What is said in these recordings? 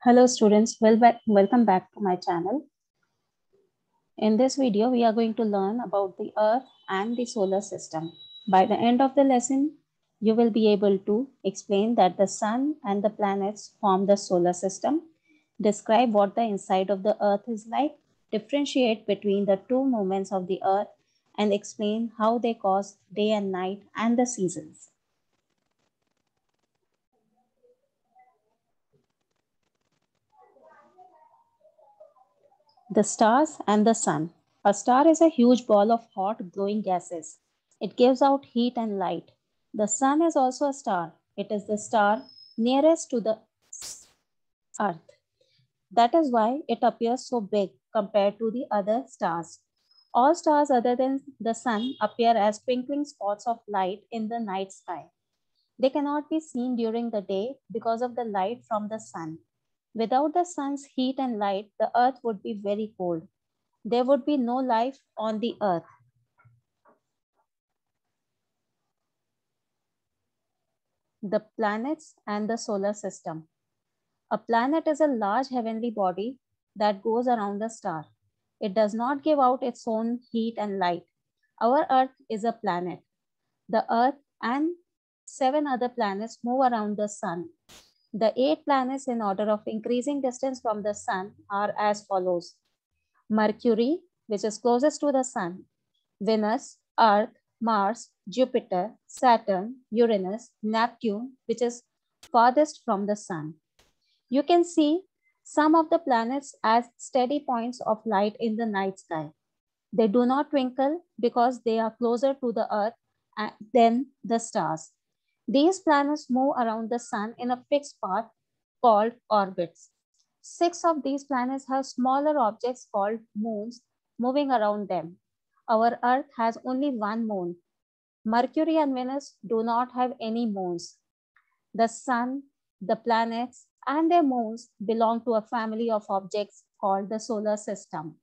Hello students, welcome back to my channel. In this video, we are going to learn about the Earth and the solar system. By the end of the lesson, you will be able to explain that the sun and the planets form the solar system, describe what the inside of the Earth is like, differentiate between the two movements of the Earth, and explain how they cause day and night and the seasons. The stars and the sun. A star is a huge ball of hot, glowing gases. It gives out heat and light. The sun is also a star. It is the star nearest to the earth. That is why it appears so big compared to the other stars. All stars other than the sun appear as twinkling spots of light in the night sky. They cannot be seen during the day because of the light from the sun. Without the sun's heat and light, the earth would be very cold. There would be no life on the earth. The planets and the solar system. A planet is a large heavenly body that goes around the star. It does not give out its own heat and light. Our earth is a planet. The earth and 7 other planets move around the sun. The 8 planets in order of increasing distance from the sun are as follows. Mercury, which is closest to the sun, Venus, Earth, Mars, Jupiter, Saturn, Uranus, Neptune, which is farthest from the sun. You can see some of the planets as steady points of light in the night sky. They do not twinkle because they are closer to the earth than the stars. These planets move around the sun in a fixed path called orbits. 6 of these planets have smaller objects called moons moving around them. Our earth has only one moon. Mercury and Venus do not have any moons. The sun, the planets, and their moons belong to a family of objects called the solar system.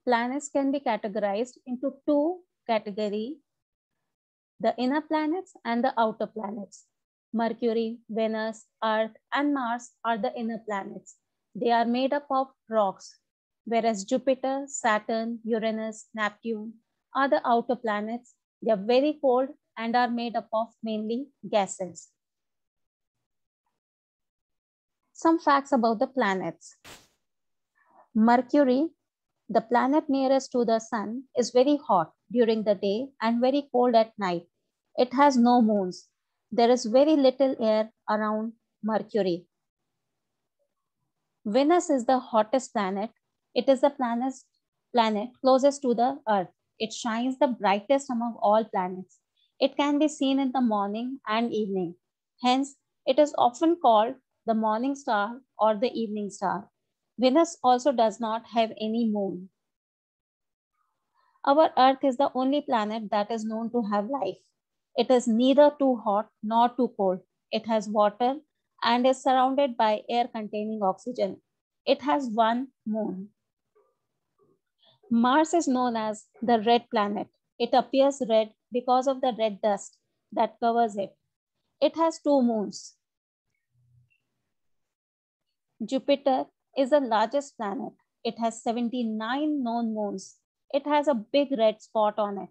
Planets can be categorized into 2 categories, the inner planets and the outer planets. Mercury, Venus, Earth, and Mars are the inner planets. They are made up of rocks, whereas Jupiter, Saturn, Uranus, Neptune are the outer planets. They are very cold and are made up of mainly gases. Some facts about the planets. Mercury, the planet nearest to the sun, is very hot during the day and very cold at night. It has no moons. There is very little air around Mercury. Venus is the hottest planet. It is the planet closest to the Earth. It shines the brightest among all planets. It can be seen in the morning and evening. Hence, it is often called the morning star or the evening star. Venus also does not have any moon. Our Earth is the only planet that is known to have life. It is neither too hot nor too cold. It has water and is surrounded by air containing oxygen. It has one moon. Mars is known as the red planet. It appears red because of the red dust that covers it. It has 2 moons. Jupiter is the largest planet. It has 79 known moons. It has a big red spot on it.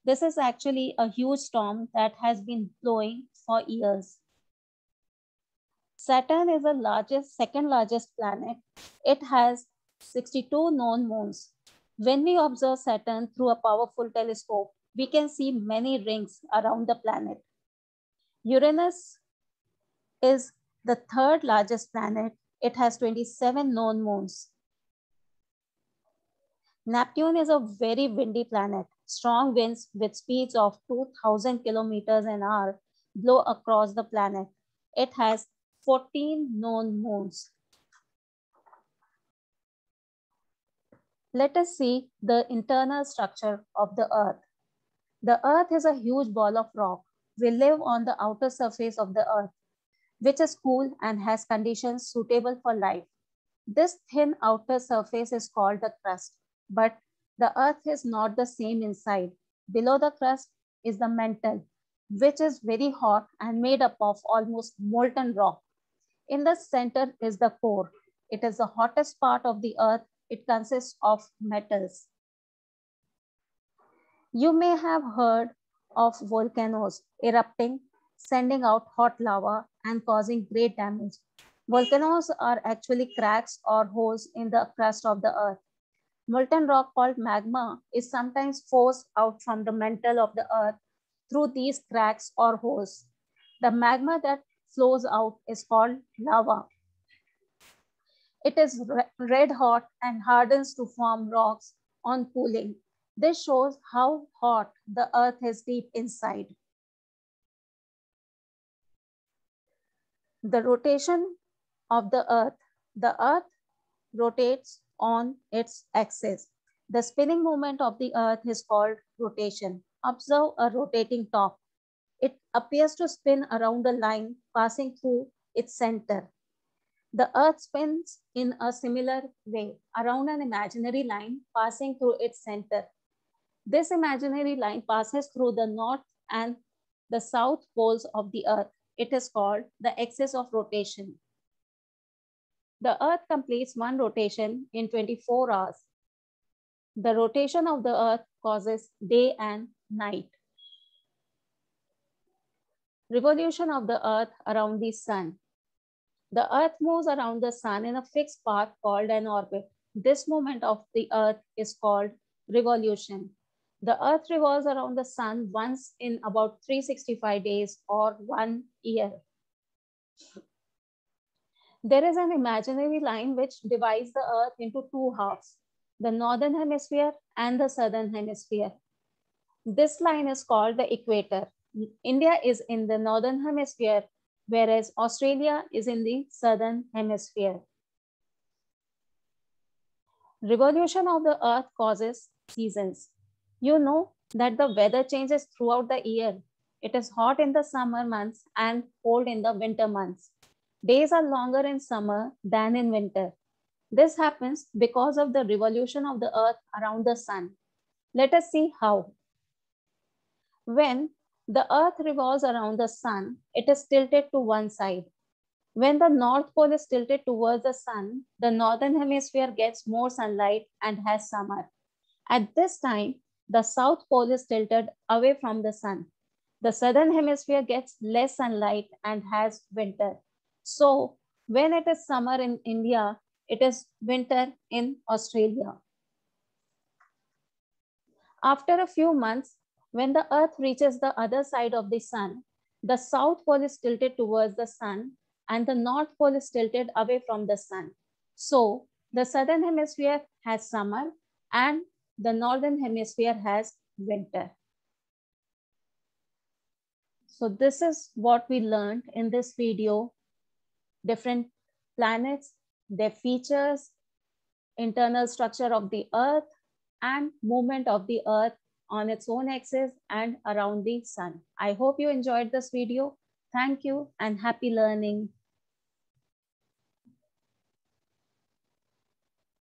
This is actually a huge storm that has been blowing for years. Saturn is the second largest planet. It has 62 known moons. When we observe Saturn through a powerful telescope, we can see many rings around the planet. Uranus is the third largest planet. It has 27 known moons. Neptune is a very windy planet. Strong winds with speeds of 2,000 kilometers an hour blow across the planet. It has 14 known moons. Let us see the internal structure of the Earth. The Earth is a huge ball of rock. We live on the outer surface of the Earth, which is cool and has conditions suitable for life. This thin outer surface is called the crust, but the Earth is not the same inside. Below the crust is the mantle. which is very hot and made up of almost molten rock. In the center is the core. It is the hottest part of the earth. It consists of metals. You may have heard of volcanoes erupting, sending out hot lava and causing great damage. Volcanoes are actually cracks or holes in the crust of the earth. Molten rock called magma is sometimes forced out from the mantle of the earth through these cracks or holes. The magma that flows out is called lava. It is red hot and hardens to form rocks on cooling. This shows how hot the earth is deep inside. The rotation of the earth rotates on its axis. The spinning movement of the earth is called rotation. Observe a rotating top. It appears to spin around a line passing through its center. The earth spins in a similar way around an imaginary line passing through its center. This imaginary line passes through the north and the south poles of the earth. It is called the axis of rotation. The earth completes one rotation in 24 hours. The rotation of the earth causes day and night. Revolution of the earth around the sun. The earth moves around the sun in a fixed path called an orbit. This movement of the earth is called revolution. The earth revolves around the sun once in about 365 days or 1 year. There is an imaginary line which divides the earth into two halves, the northern hemisphere and the southern hemisphere. This line is called the equator. India is in the northern hemisphere, whereas Australia is in the southern hemisphere. Revolution of the earth causes seasons. You know that the weather changes throughout the year. It is hot in the summer months and cold in the winter months. Days are longer in summer than in winter. This happens because of the revolution of the earth around the sun. Let us see how. When the earth revolves around the sun, it is tilted to one side. When the North Pole is tilted towards the sun, the northern hemisphere gets more sunlight and has summer. At this time, the South Pole is tilted away from the sun. The southern hemisphere gets less sunlight and has winter. So when it is summer in India, it is winter in Australia. After a few months, when the earth reaches the other side of the sun, the South Pole is tilted towards the sun and the North Pole is tilted away from the sun. So the southern hemisphere has summer and the northern hemisphere has winter. So this is what we learned in this video. Different planets, their features, internal structure of the earth, and movement of the earth on its own axis and around the sun. I hope you enjoyed this video. Thank you and happy learning.